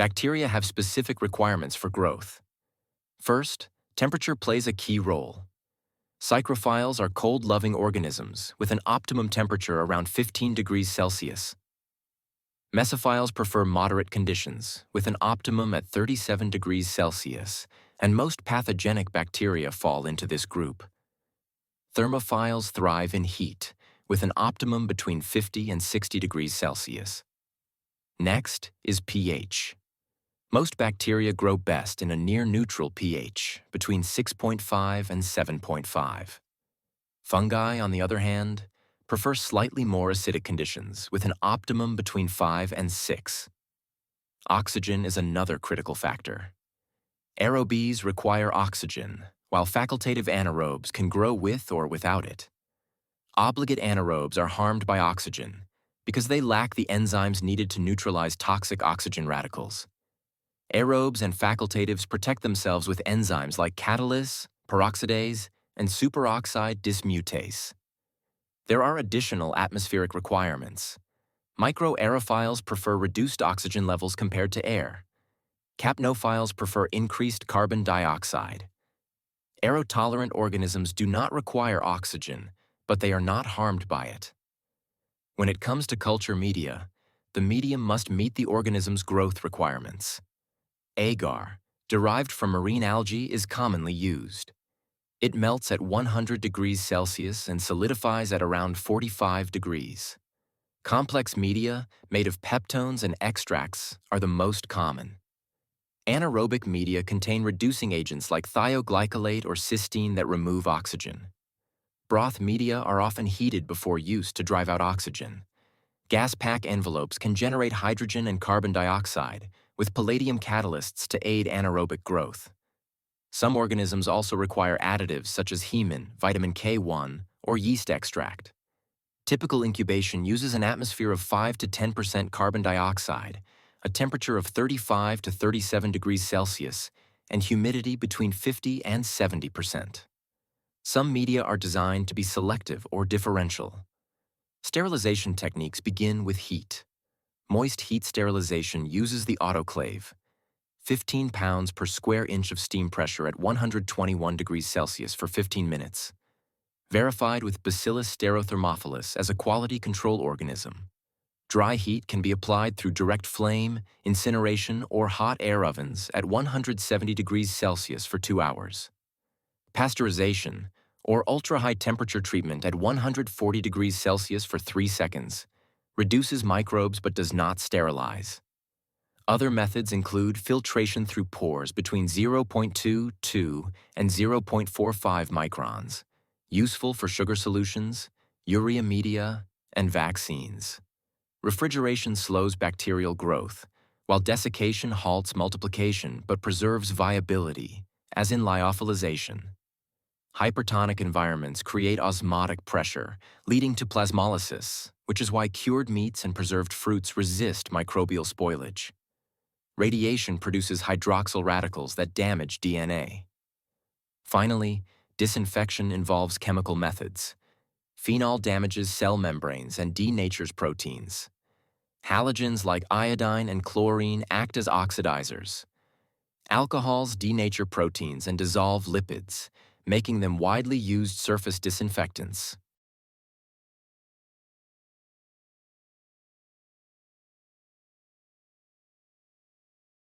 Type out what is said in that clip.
Bacteria have specific requirements for growth. First, temperature plays a key role. Psychrophiles are cold-loving organisms with an optimum temperature around 15 degrees Celsius. Mesophiles prefer moderate conditions, with an optimum at 37 degrees Celsius, and most pathogenic bacteria fall into this group. Thermophiles thrive in heat, with an optimum between 50 and 60 degrees Celsius. Next is pH. Most bacteria grow best in a near-neutral pH, between 6.5 and 7.5. Fungi, on the other hand, prefer slightly more acidic conditions, with an optimum between 5 and 6. Oxygen is another critical factor. Aerobes require oxygen, while facultative anaerobes can grow with or without it. Obligate anaerobes are harmed by oxygen because they lack the enzymes needed to neutralize toxic oxygen radicals. Aerobes and facultatives protect themselves with enzymes like catalase, peroxidase, and superoxide dismutase. There are additional atmospheric requirements. Microaerophiles prefer reduced oxygen levels compared to air. Capnophiles prefer increased carbon dioxide. Aerotolerant organisms do not require oxygen, but they are not harmed by it. When it comes to culture media, the medium must meet the organism's growth requirements. Agar, derived from marine algae, is commonly used. It melts at 100 degrees Celsius and solidifies at around 45 degrees. Complex media, made of peptones and extracts, are the most common. Anaerobic media contain reducing agents like thioglycolate or cysteine that remove oxygen. Broth media are often heated before use to drive out oxygen. Gas pack envelopes can generate hydrogen and carbon dioxide, with palladium catalysts to aid anaerobic growth. Some organisms also require additives such as hemin, vitamin K1, or yeast extract. Typical incubation uses an atmosphere of 5 to 10% carbon dioxide, a temperature of 35 to 37 degrees Celsius, and humidity between 50 and 70%. Some media are designed to be selective or differential. Sterilization techniques begin with heat. Moist heat sterilization uses the autoclave, 15 pounds per square inch of steam pressure at 121 degrees Celsius for 15 minutes. Verified with Bacillus stero-thermophilis as a quality control organism. Dry heat can be applied through direct flame, incineration, or hot air ovens at 170 degrees Celsius for 2 hours. Pasteurization, or ultra-high temperature treatment at 140 degrees Celsius for 3 seconds, reduces microbes but does not sterilize. Other methods include filtration through pores between 0.22 and 0.45 microns, useful for sugar solutions, urea media, and vaccines. Refrigeration slows bacterial growth, while desiccation halts multiplication but preserves viability, as in lyophilization. Hypertonic environments create osmotic pressure, leading to plasmolysis, which is why cured meats and preserved fruits resist microbial spoilage. Radiation produces hydroxyl radicals that damage DNA. Finally, disinfection involves chemical methods. Phenol damages cell membranes and denatures proteins. Halogens like iodine and chlorine act as oxidizers. Alcohols denature proteins and dissolve lipids, making them widely used surface disinfectants.